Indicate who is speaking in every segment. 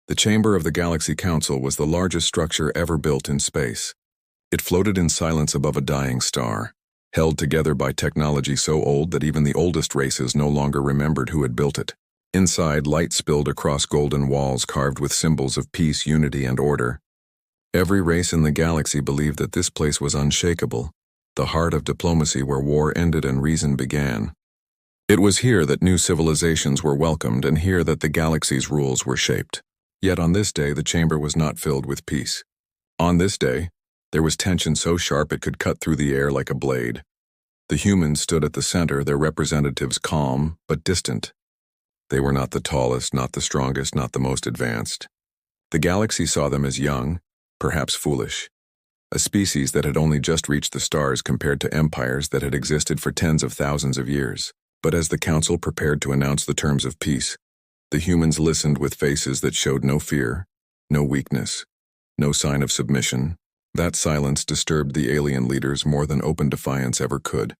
Speaker 1: The chamber of the Galaxy Council was the largest structure ever built in space. It floated in silence above a dying star, held together by technology so old that even the oldest races no longer remembered who had built it. Inside, light spilled across golden walls carved with symbols of peace, unity, and order. Every race in the galaxy believed that this place was unshakable, the heart of diplomacy where war ended and reason began. It was here that new civilizations were welcomed and here that the galaxy's rules were shaped. Yet on this day, the chamber was not filled with peace. On this day, there was tension so sharp it could cut through the air like a blade. The humans stood at the center, their representatives calm but distant. They were not the tallest, not the strongest, not the most advanced. The galaxy saw them as young, perhaps foolish. A species that had only just reached the stars compared to empires that had existed for tens of thousands of years. But as the council prepared to announce the terms of peace, the humans listened with faces that showed no fear, no weakness, no sign of submission. That silence disturbed the alien leaders more than open defiance ever could.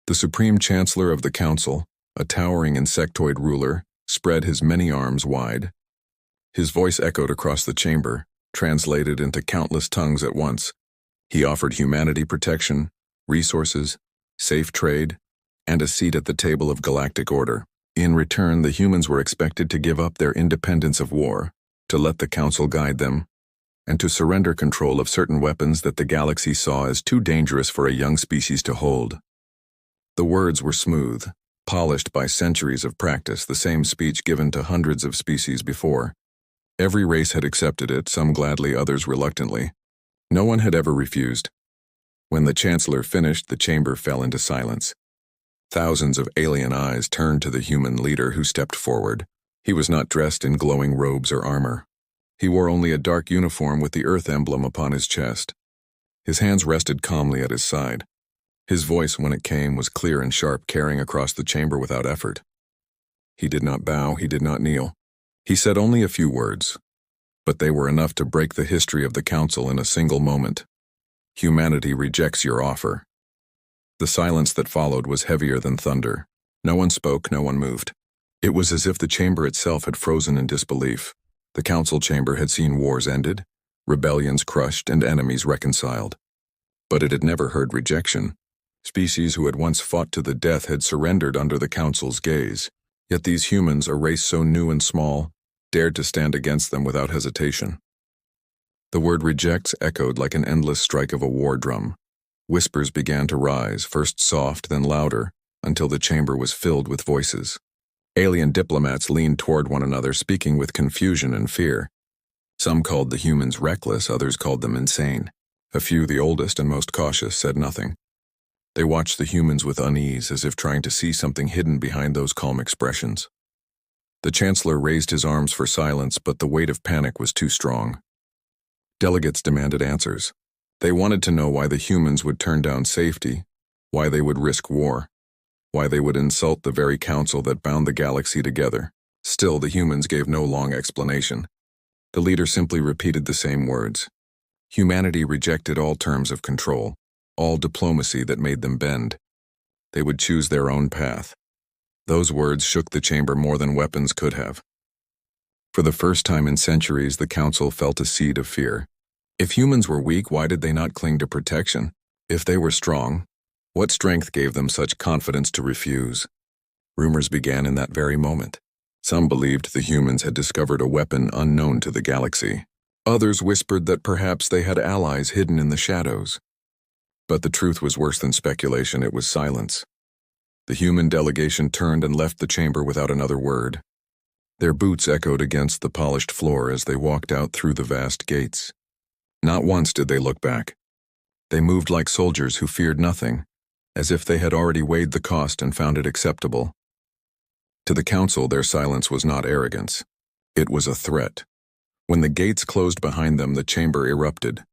Speaker 1: The supreme chancellor of the council, a towering insectoid ruler, spread his many arms wide. His voice echoed across the chamber, translated into countless tongues at once. He offered humanity protection, resources, safe trade, and a seat at the table of galactic order. In return, the humans were expected to give up their independence of war, to let the council guide them, and to surrender control of certain weapons that the galaxy saw as too dangerous for a young species to hold. The words were smooth, polished by centuries of practice, the same speech given to hundreds of species before. Every race had accepted it, some gladly, others reluctantly. No one had ever refused. When the chancellor finished, the chamber fell into silence. Thousands of alien eyes turned to the human leader who stepped forward. He was not dressed in glowing robes or armor. He wore only a dark uniform with the Earth emblem upon his chest. His hands rested calmly at his side. His voice, when it came, was clear and sharp, carrying across the chamber without effort. He did not bow, he did not kneel. He said only a few words, but they were enough to break the history of the council in a single moment. Humanity rejects your offer. The silence that followed was heavier than thunder. No one spoke, no one moved. It was as if the chamber itself had frozen in disbelief. The council chamber had seen wars ended, rebellions crushed, and enemies reconciled. But it had never heard rejection. Species who had once fought to the death had surrendered under the council's gaze. Yet these humans, a race so new and small, dared to stand against them without hesitation. The word rejects echoed like an endless strike of a war drum. Whispers began to rise, first soft, then louder, until the chamber was filled with voices. Alien diplomats leaned toward one another, speaking with confusion and fear. Some called the humans reckless, others called them insane. A few, the oldest and most cautious, said nothing. They watched the humans with unease, as if trying to see something hidden behind those calm expressions. The chancellor raised his arms for silence, but the weight of panic was too strong. Delegates demanded answers. They wanted to know why the humans would turn down safety, why they would risk war, why they would insult the very council that bound the galaxy together. Still, the humans gave no long explanation. The leader simply repeated the same words. Humanity rejected all terms of control, all diplomacy that made them bend. They would choose their own path. Those words shook the chamber more than weapons could have. For the first time in centuries, the council felt a seed of fear. If humans were weak, why did they not cling to protection? If they were strong, what strength gave them such confidence to refuse? Rumors began in that very moment. Some believed the humans had discovered a weapon unknown to the galaxy. Others whispered that perhaps they had allies hidden in the shadows. But the truth was worse than speculation, it was silence. The human delegation turned and left the chamber without another word. Their boots echoed against the polished floor as they walked out through the vast gates. Not once did they look back. They moved like soldiers who feared nothing, as if they had already weighed the cost and found it acceptable. To the council, their silence was not arrogance. It was a threat. When the gates closed behind them, the chamber erupted.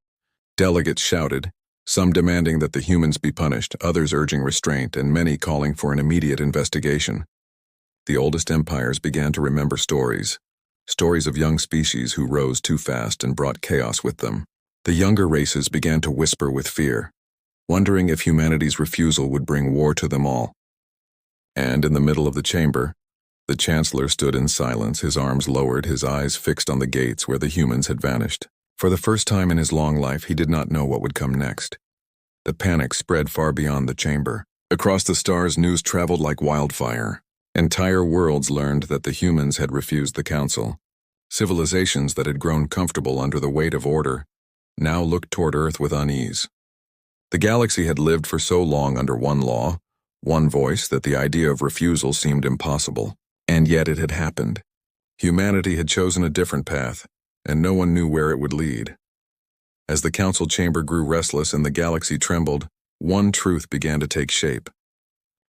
Speaker 1: Delegates shouted, some demanding that the humans be punished, others urging restraint, and many calling for an immediate investigation. The oldest empires began to remember stories of young species who rose too fast and brought chaos with them. The younger races began to whisper with fear, wondering if humanity's refusal would bring war to them all. And in the middle of the chamber, The Chancellor stood in silence, his arms lowered, his eyes fixed on the gates where the humans had vanished. For the first time in his long life, he did not know what would come next. The panic spread far beyond the chamber. Across the stars, news traveled like wildfire. Entire worlds learned that the humans had refused the Council. Civilizations that had grown comfortable under the weight of order now looked toward Earth with unease. The galaxy had lived for so long under one law, one voice, that the idea of refusal seemed impossible. And yet it had happened. Humanity had chosen a different path, and no one knew where it would lead. As the Council chamber grew restless and the galaxy trembled, one truth began to take shape.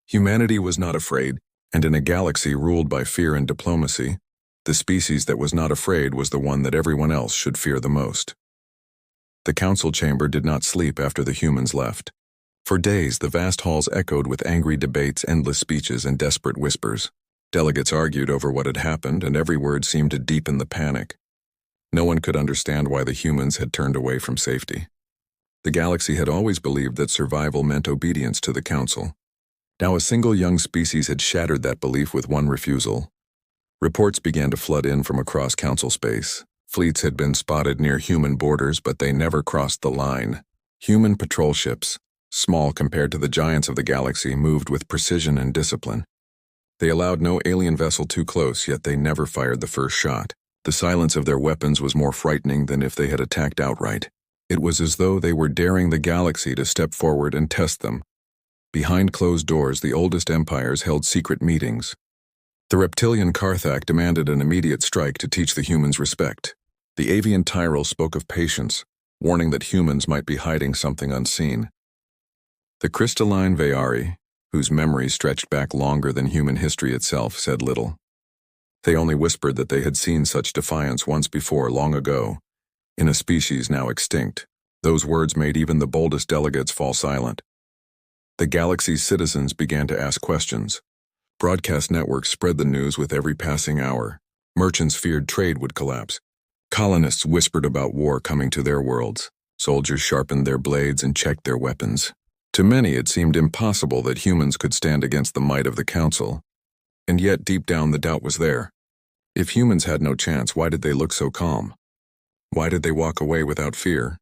Speaker 1: Humanity was not afraid, and in a galaxy ruled by fear and diplomacy, the species that was not afraid was the one that everyone else should fear the most. The Council chamber did not sleep after the humans left. For days, the vast halls echoed with angry debates, endless speeches, and desperate whispers. Delegates argued over what had happened, and every word seemed to deepen the panic. No one could understand why the humans had turned away from safety. The galaxy had always believed that survival meant obedience to the Council. Now a single young species had shattered that belief with one refusal. Reports began to flood in from across Council space. Fleets had been spotted near human borders, but they never crossed the line. Human patrol ships, small compared to the giants of the galaxy, moved with precision and discipline. They allowed no alien vessel too close, yet they never fired the first shot. The silence of their weapons was more frightening than if they had attacked outright. It was as though they were daring the galaxy to step forward and test them. Behind closed doors, the oldest empires held secret meetings. The reptilian Karthak demanded an immediate strike to teach the humans respect. The avian Tyrell spoke of patience, warning that humans might be hiding something unseen. The crystalline Vayari, whose memory stretched back longer than human history itself, said little. They only whispered that they had seen such defiance once before, long ago, in a species now extinct. Those words made even the boldest delegates fall silent. The galaxy's citizens began to ask questions. Broadcast networks spread the news with every passing hour. Merchants feared trade would collapse. Colonists whispered about war coming to their worlds. Soldiers sharpened their blades and checked their weapons. To many, it seemed impossible that humans could stand against the might of the Council. And yet, deep down, the doubt was there. If humans had no chance, why did they look so calm? Why did they walk away without fear?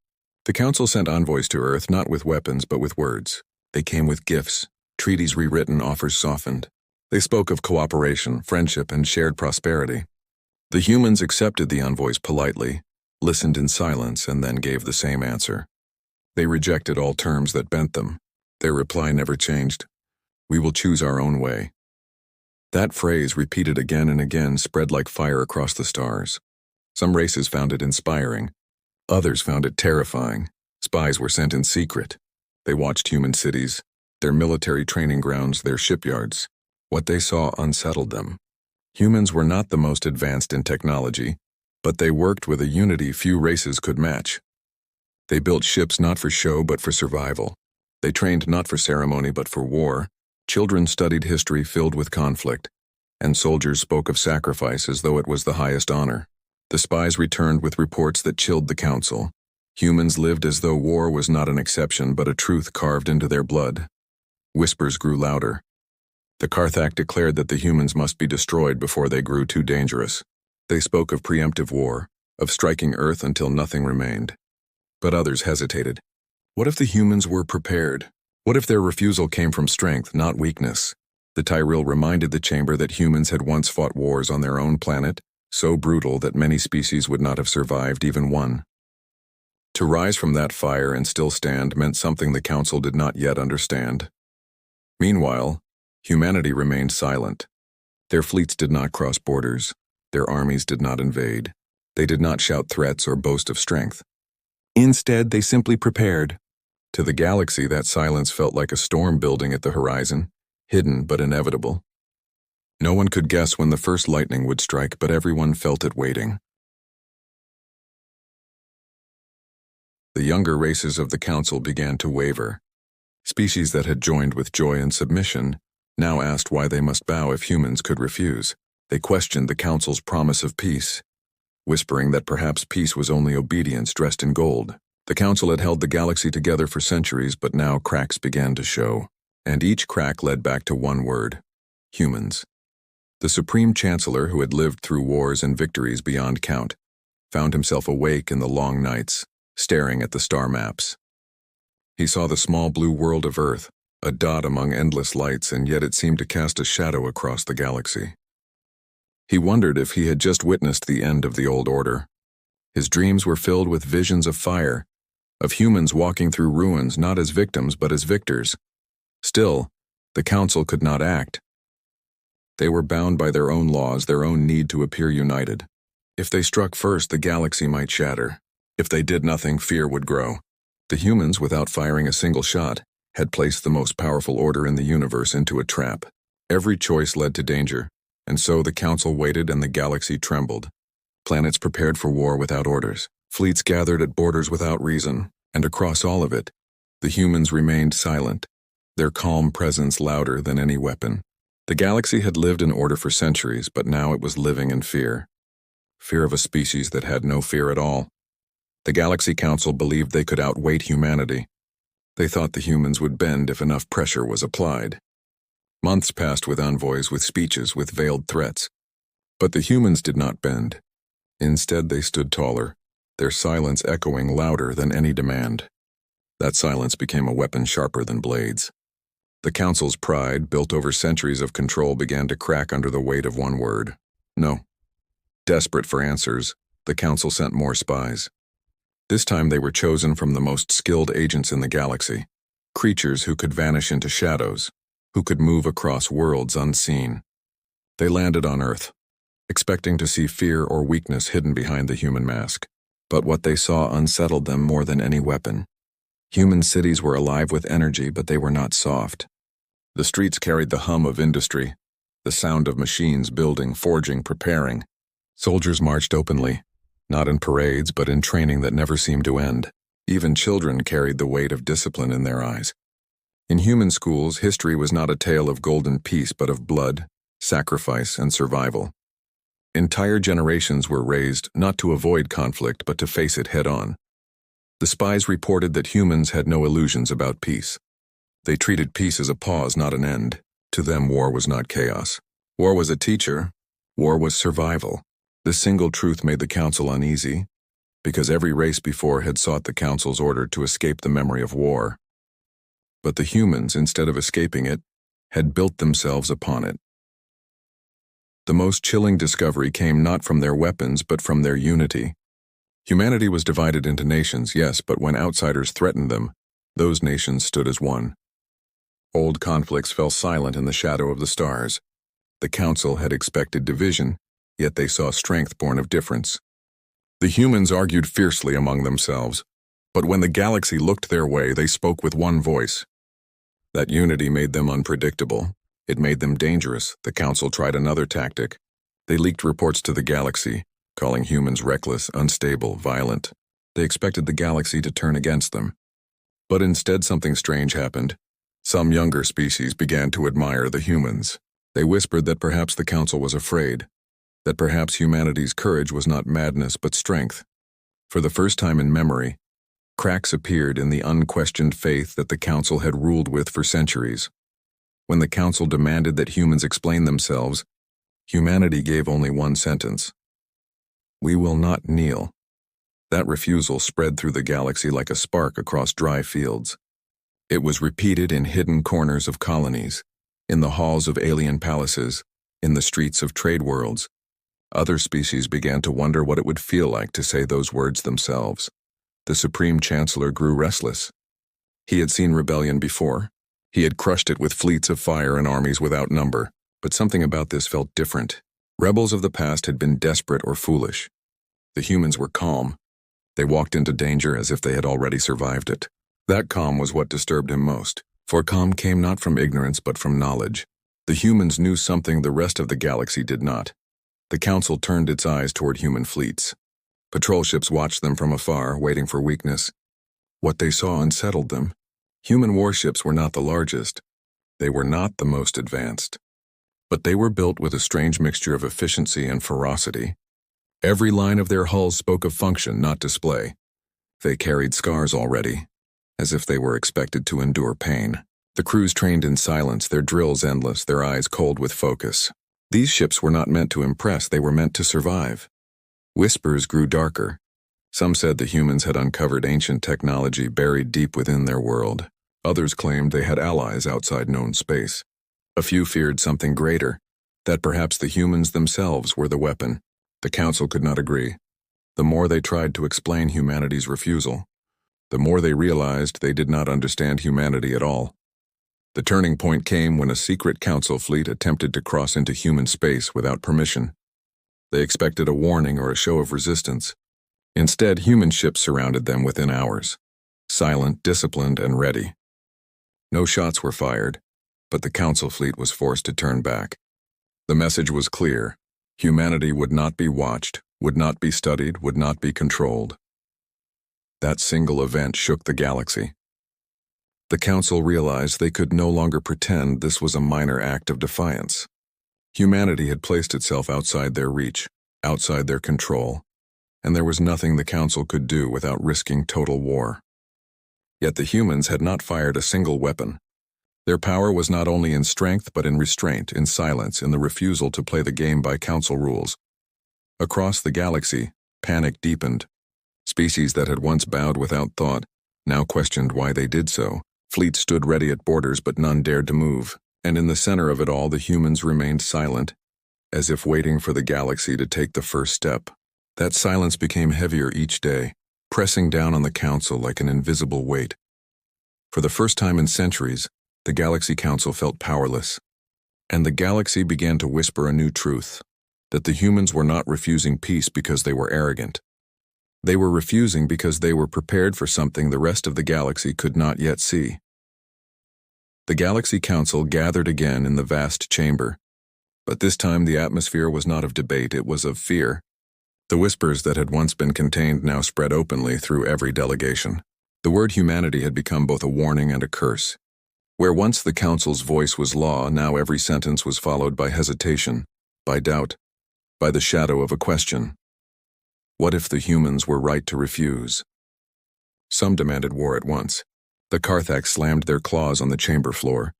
Speaker 1: The Council sent envoys to Earth, not with weapons, but with words. They came with gifts, treaties rewritten, offers softened. They spoke of cooperation, friendship, and shared prosperity. The humans accepted the envoys politely, listened in silence, and then gave the same answer. They rejected all terms that bent them. Their reply never changed. We will choose our own way. That phrase, repeated again and again, spread like fire across the stars. Some races found it inspiring. Others found it terrifying. Spies were sent in secret. They watched human cities, their military training grounds, their shipyards. What they saw unsettled them. Humans were not the most advanced in technology, but they worked with a unity few races could match. They built ships not for show but for survival. They trained not for ceremony but for war. Children studied history filled with conflict, and soldiers spoke of sacrifice as though it was the highest honor. The spies returned with reports that chilled the Council. Humans lived as though war was not an exception but a truth carved into their blood. Whispers grew louder. The Karthak declared that the humans must be destroyed before they grew too dangerous. They spoke of preemptive war, of striking Earth until nothing remained. But others hesitated. What if the humans were prepared? What if their refusal came from strength, not weakness? The Tyrell reminded the chamber that humans had once fought wars on their own planet, so brutal that many species would not have survived even one. To rise from that fire and still stand meant something the Council did not yet understand. Meanwhile, humanity remained silent. Their fleets did not cross borders. Their armies did not invade. They did not shout threats or boast of strength. Instead, they simply prepared. To the galaxy, that silence felt like a storm building at the horizon, hidden but inevitable. No one could guess when the first lightning would strike, but everyone felt it waiting. The younger races of the Council began to waver. Species that had joined with joy and submission now asked why they must bow if humans could refuse. They questioned the Council's promise of peace, whispering that perhaps peace was only obedience dressed in gold. The Council had held the galaxy together for centuries, but now cracks began to show. And each crack led back to one word: humans. The Supreme Chancellor, who had lived through wars and victories beyond count, found himself awake in the long nights, staring at the star maps. He saw the small blue world of Earth, a dot among endless lights, and yet it seemed to cast a shadow across the galaxy. He wondered if he had just witnessed the end of the old order. His dreams were filled with visions of fire, of humans walking through ruins not as victims but as victors. Still, the Council could not act. They were bound by their own laws, their own need to appear united. If they struck first, the galaxy might shatter. If they did nothing, fear would grow. The humans, without firing a single shot, had placed the most powerful order in the universe into a trap. Every choice led to danger, and so the Council waited and the galaxy trembled. Planets prepared for war without orders. Fleets gathered at borders without reason, and across all of it, the humans remained silent, their calm presence louder than any weapon. The galaxy had lived in order for centuries, but now it was living in fear. Fear of a species that had no fear at all. The Galaxy Council believed they could outweight humanity. They thought the humans would bend if enough pressure was applied. Months passed with envoys, with speeches, with veiled threats. But the humans did not bend. Instead, they stood taller, their silence echoing louder than any demand. That silence became a weapon sharper than blades. The Council's pride, built over centuries of control, began to crack under the weight of one word: no. Desperate for answers, the Council sent more spies. This time they were chosen from the most skilled agents in the galaxy, creatures who could vanish into shadows, who could move across worlds unseen. They landed on Earth, expecting to see fear or weakness hidden behind the human mask. But what they saw unsettled them more than any weapon. Human cities were alive with energy, but they were not soft. The streets carried the hum of industry, the sound of machines building, forging, preparing. Soldiers marched openly, not in parades but in training that never seemed to end. Even children carried the weight of discipline in their eyes. In human schools, history was not a tale of golden peace but of blood, sacrifice, and survival. Entire generations were raised not to avoid conflict but to face it head-on. The spies reported that humans had no illusions about peace. They treated peace as a pause, not an end. To them, war was not chaos. War was a teacher. War was survival. This single truth made the Council uneasy, because every race before had sought the Council's order to escape the memory of war. But the humans, instead of escaping it, had built themselves upon it. The most chilling discovery came not from their weapons but from their unity. Humanity was divided into nations, yes, but when outsiders threatened them, those nations stood as one. Old conflicts fell silent in the shadow of the stars. The Council had expected division, yet they saw strength born of difference. The humans argued fiercely among themselves, but when the galaxy looked their way, they spoke with one voice. That unity made them unpredictable. It made them dangerous. The Council tried another tactic. They leaked reports to the galaxy, calling humans reckless, unstable, violent. They expected the galaxy to turn against them. But instead something strange happened. Some younger species began to admire the humans. They whispered that perhaps the Council was afraid, that perhaps humanity's courage was not madness but strength. For the first time in memory, cracks appeared in the unquestioned faith that the Council had ruled with for centuries. When the Council demanded that humans explain themselves, humanity gave only one sentence: "We will not kneel." That refusal spread through the galaxy like a spark across dry fields. It was repeated in hidden corners of colonies, in the halls of alien palaces, in the streets of trade worlds. Other species began to wonder what it would feel like to say those words themselves. The Supreme Chancellor grew restless. He had seen rebellion before. He had crushed it with fleets of fire and armies without number, but something about this felt different. Rebels of the past had been desperate or foolish. The humans were calm. They walked into danger as if they had already survived it. That calm was what disturbed him most, for calm came not from ignorance but from knowledge. The humans knew something the rest of the galaxy did not. The Council turned its eyes toward human fleets. Patrol ships watched them from afar, waiting for weakness. What they saw unsettled them. Human warships were not the largest. They were not the most advanced. But they were built with a strange mixture of efficiency and ferocity. Every line of their hulls spoke of function, not display. They carried scars already, as if they were expected to endure pain. The crews trained in silence, their drills endless, their eyes cold with focus. These ships were not meant to impress, they were meant to survive. Whispers grew darker. Some said the humans had uncovered ancient technology buried deep within their world. Others claimed they had allies outside known space. A few feared something greater, that perhaps the humans themselves were the weapon. The council could not agree. The more they tried to explain humanity's refusal, the more they realized they did not understand humanity at all. The turning point came when a secret council fleet attempted to cross into human space without permission. They expected a warning or a show of resistance. Instead, human ships surrounded them within hours, silent, disciplined, and ready. No shots were fired, but the council fleet was forced to turn back. The message was clear. Humanity would not be watched, would not be studied, would not be controlled. That single event shook the galaxy. The council realized they could no longer pretend this was a minor act of defiance. Humanity had placed itself outside their reach, outside their control, and there was nothing the council could do without risking total war. Yet the humans had not fired a single weapon. Their power was not only in strength but in restraint, in silence, in the refusal to play the game by council rules. Across the galaxy, panic deepened. Species that had once bowed without thought now questioned why they did so. Fleets stood ready at borders, but none dared to move. And in the center of it all, the humans remained silent, as if waiting for the galaxy to take the first step. That silence became heavier each day, pressing down on the council like an invisible weight. For the first time in centuries, the Galaxy Council felt powerless. And the galaxy began to whisper a new truth, that the humans were not refusing peace because they were arrogant. They were refusing because they were prepared for something the rest of the galaxy could not yet see. The Galaxy Council gathered again in the vast chamber, but this time the atmosphere was not of debate, it was of fear. The whispers that had once been contained now spread openly through every delegation. The word humanity had become both a warning and a curse. Where once the council's voice was law, now every sentence was followed by hesitation, by doubt, by the shadow of a question. What if the humans were right to refuse? Some demanded war at once. The Carthax slammed their claws on the chamber floor,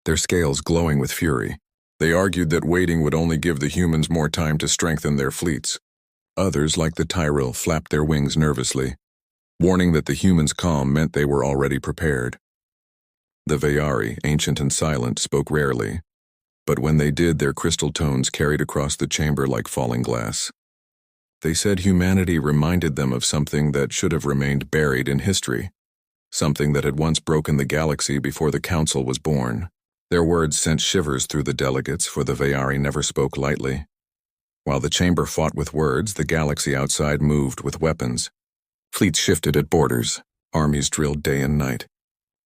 Speaker 1: their scales glowing with fury. They argued that waiting would only give the humans more time to strengthen their fleets. Others, like the Tyrell, flapped their wings nervously, warning that the humans' calm meant they were already prepared. The Vayari, ancient and silent, spoke rarely, but when they did, their crystal tones carried across the chamber like falling glass. They said humanity reminded them of something that should have remained buried in history, something that had once broken the galaxy before the council was born. Their words sent shivers through the delegates, for the Vayari never spoke lightly. While the chamber fought with words, the galaxy outside moved with weapons. Fleets shifted at borders, armies drilled day and night.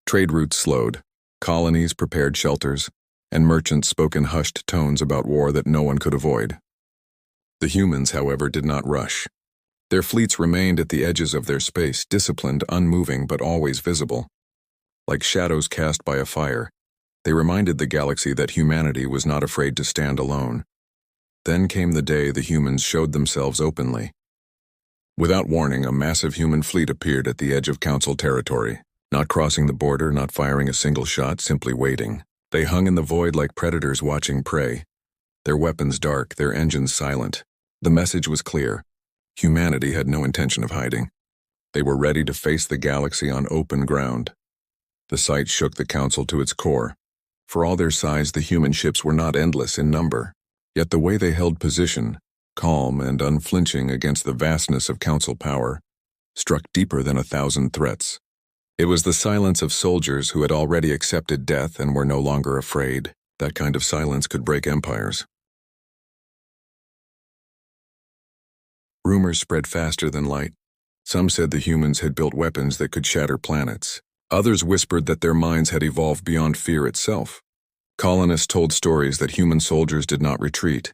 Speaker 1: Trade routes slowed, colonies prepared shelters, and merchants spoke in hushed tones about war that no one could avoid. The humans, however, did not rush. Their fleets remained at the edges of their space, disciplined, unmoving, but always visible. Like shadows cast by a fire, they reminded the galaxy that humanity was not afraid to stand alone. Then came the day the humans showed themselves openly. Without warning, a massive human fleet appeared at the edge of council territory, not crossing the border, not firing a single shot, simply waiting. They hung in the void like predators watching prey, their weapons dark, their engines silent. The message was clear. Humanity had no intention of hiding. They were ready to face the galaxy on open ground. The sight shook the council to its core. For all their size, the human ships were not endless in number. Yet the way they held position, calm and unflinching against the vastness of council power, struck deeper than 1,000 threats. It was the silence of soldiers who had already accepted death and were no longer afraid. That kind of silence could break empires. Rumors spread faster than light. Some said the humans had built weapons that could shatter planets. Others whispered that their minds had evolved beyond fear itself. Colonists told stories that human soldiers did not retreat,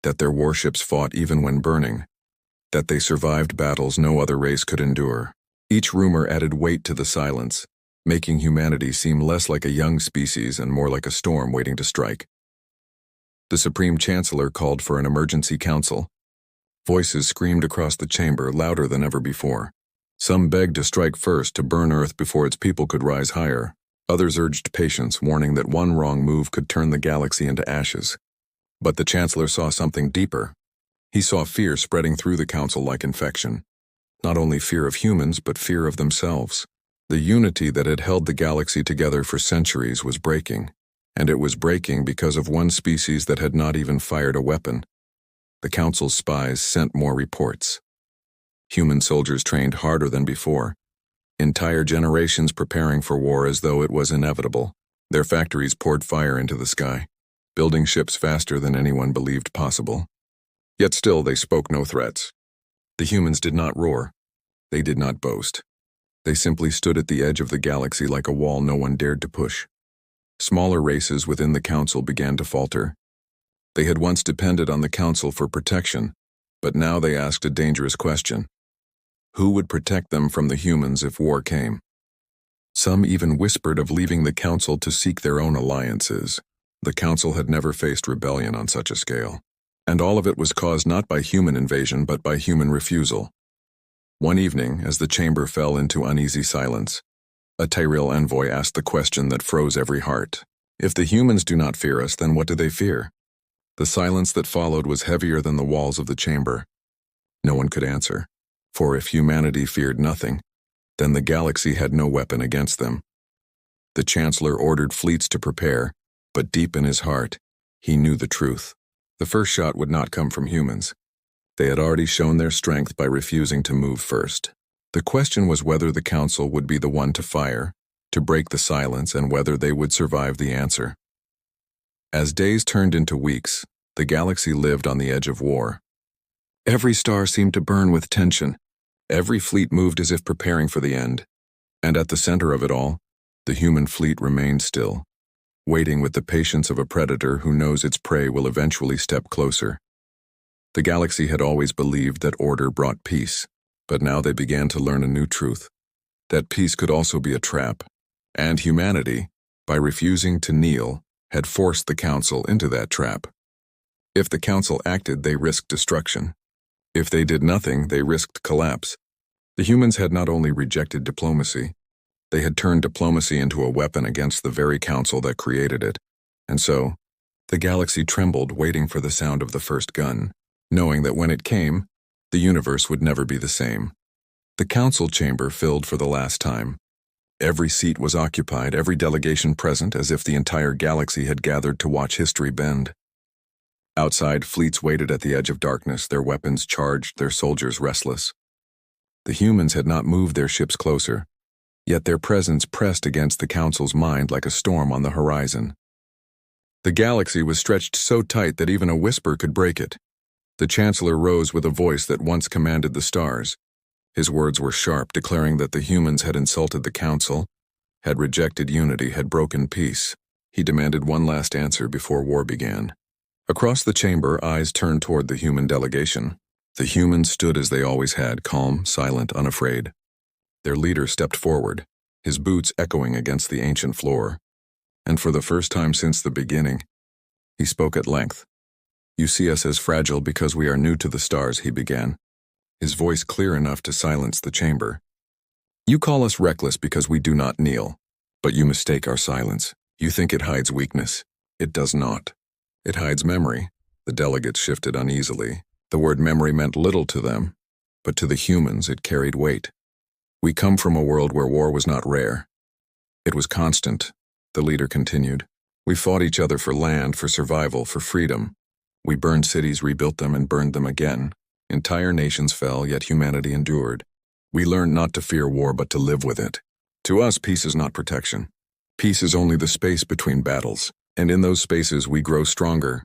Speaker 1: that their warships fought even when burning, that they survived battles no other race could endure. Each rumor added weight to the silence, making humanity seem less like a young species and more like a storm waiting to strike. The Supreme Chancellor called for an emergency council. Voices screamed across the chamber, louder than ever before. Some begged to strike first, to burn Earth before its people could rise higher. Others urged patience, warning that one wrong move could turn the galaxy into ashes. But the Chancellor saw something deeper. He saw fear spreading through the Council like infection. Not only fear of humans, but fear of themselves. The unity that had held the galaxy together for centuries was breaking, and it was breaking because of one species that had not even fired a weapon. The Council's spies sent more reports. Human soldiers trained harder than before. Entire generations preparing for war as though it was inevitable. Their factories poured fire into the sky, building ships faster than anyone believed possible. Yet still they spoke no threats. The humans did not roar. They did not boast. They simply stood at the edge of the galaxy like a wall no one dared to push. Smaller races within the Council began to falter. They had once depended on the Council for protection, but now they asked a dangerous question. Who would protect them from the humans if war came? Some even whispered of leaving the Council to seek their own alliances. The Council had never faced rebellion on such a scale, and all of it was caused not by human invasion but by human refusal. One evening, as the chamber fell into uneasy silence, a Tyrell envoy asked the question that froze every heart. If the humans do not fear us, then what do they fear? The silence that followed was heavier than the walls of the chamber. No one could answer, for if humanity feared nothing, then the galaxy had no weapon against them. The Chancellor ordered fleets to prepare, but deep in his heart, he knew the truth. The first shot would not come from humans. They had already shown their strength by refusing to move first. The question was whether the Council would be the one to fire, to break the silence, and whether they would survive the answer. As days turned into weeks, the galaxy lived on the edge of war. Every star seemed to burn with tension. Every fleet moved as if preparing for the end. And at the center of it all, the human fleet remained still, waiting with the patience of a predator who knows its prey will eventually step closer. The galaxy had always believed that order brought peace, but now they began to learn a new truth, that peace could also be a trap, and humanity, by refusing to kneel, had forced the Council into that trap. If the Council acted, they risked destruction. If they did nothing, they risked collapse. The humans had not only rejected diplomacy, they had turned diplomacy into a weapon against the very Council that created it. And so, the galaxy trembled, waiting for the sound of the first gun, knowing that when it came, the universe would never be the same. The Council chamber filled for the last time. Every seat was occupied, every delegation present, as if the entire galaxy had gathered to watch history bend. Outside, fleets waited at the edge of darkness, their weapons charged, their soldiers restless. The humans had not moved their ships closer, yet their presence pressed against the Council's mind like a storm on the horizon. The galaxy was stretched so tight that even a whisper could break it. The Chancellor rose with a voice that once commanded the stars. His words were sharp, declaring that the humans had insulted the Council, had rejected unity, had broken peace. He demanded one last answer before war began. Across the chamber, eyes turned toward the human delegation. The humans stood as they always had, calm, silent, unafraid. Their leader stepped forward, his boots echoing against the ancient floor. And for the first time since the beginning, he spoke at length. "You see us as fragile because we are new to the stars," he began, his voice clear enough to silence the chamber. "You call us reckless because we do not kneel, but you mistake our silence. You think it hides weakness. It does not. It hides memory." The delegates shifted uneasily. The word memory meant little to them, but to the humans it carried weight. "We come from a world where war was not rare. It was constant," the leader continued. "We fought each other for land, for survival, for freedom. We burned cities, rebuilt them, and burned them again. Entire nations fell, yet humanity endured. We learned not to fear war, but to live with it. To us, peace is not protection. Peace is only the space between battles, and in those spaces we grow stronger."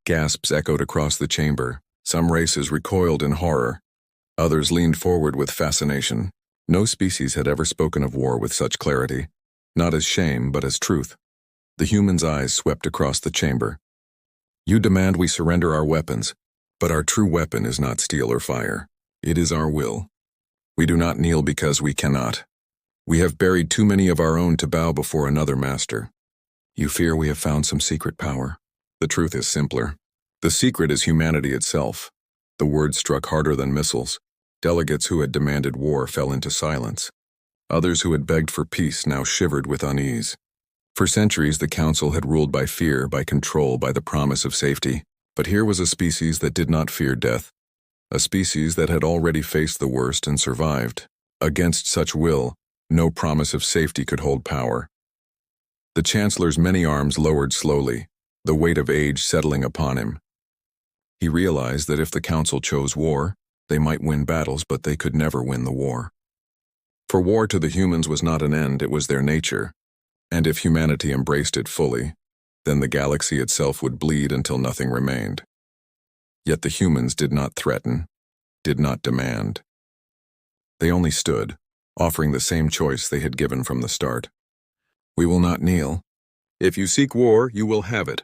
Speaker 1: Gasps echoed across the chamber. Some races recoiled in horror. Others leaned forward with fascination. No species had ever spoken of war with such clarity, not as shame, but as truth. The human's eyes swept across the chamber. "You demand we surrender our weapons, but our true weapon is not steel or fire. It is our will. We do not kneel because we cannot. We have buried too many of our own to bow before another master. You fear we have found some secret power. The truth is simpler. The secret is humanity itself." The words struck harder than missiles. Delegates who had demanded war fell into silence. Others who had begged for peace now shivered with unease. For centuries, the Council had ruled by fear, by control, by the promise of safety. But here was a species that did not fear death, a species that had already faced the worst and survived. Against such will, no promise of safety could hold power. The Chancellor's many arms lowered slowly, the weight of age settling upon him. He realized that if the Council chose war, they might win battles, but they could never win the war. For war to the humans was not an end, it was their nature. And if humanity embraced it fully, then the galaxy itself would bleed until nothing remained. Yet the humans did not threaten, did not demand. They only stood, offering the same choice they had given from the start. We will not kneel. If you seek war, you will have it.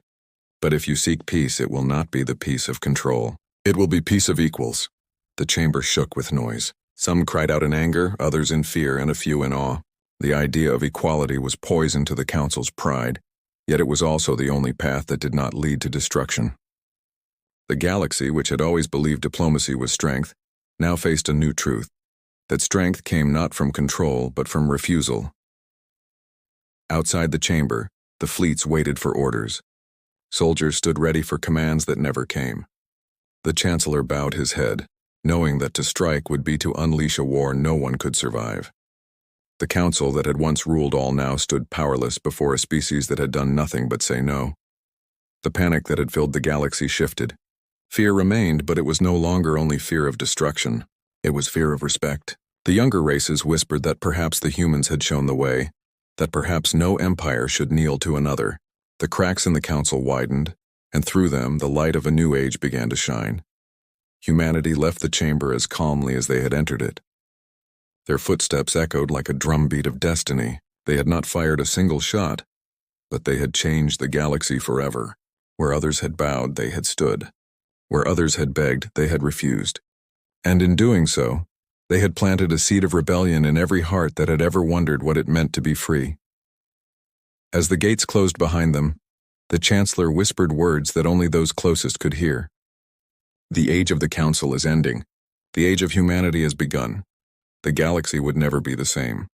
Speaker 1: But if you seek peace, it will not be the peace of control. It will be peace of equals. The chamber shook with noise. Some cried out in anger, others in fear, and a few in awe. The idea of equality was poison to the Council's pride, yet it was also the only path that did not lead to destruction. The galaxy, which had always believed diplomacy was strength, now faced a new truth, that strength came not from control but from refusal. Outside the chamber, the fleets waited for orders. Soldiers stood ready for commands that never came. The Chancellor bowed his head, knowing that to strike would be to unleash a war no one could survive. The Council that had once ruled all now stood powerless before a species that had done nothing but say no. The panic that had filled the galaxy shifted. Fear remained, but it was no longer only fear of destruction. It was fear of respect. The younger races whispered that perhaps the humans had shown the way, that perhaps no empire should kneel to another. The cracks in the Council widened, and through them the light of a new age began to shine. Humanity left the chamber as calmly as they had entered it. Their footsteps echoed like a drumbeat of destiny. They had not fired a single shot, but they had changed the galaxy forever. Where others had bowed, they had stood. Where others had begged, they had refused. And in doing so, they had planted a seed of rebellion in every heart that had ever wondered what it meant to be free. As the gates closed behind them, the Chancellor whispered words that only those closest could hear. The age of the Council is ending. The age of humanity has begun. The galaxy would never be the same.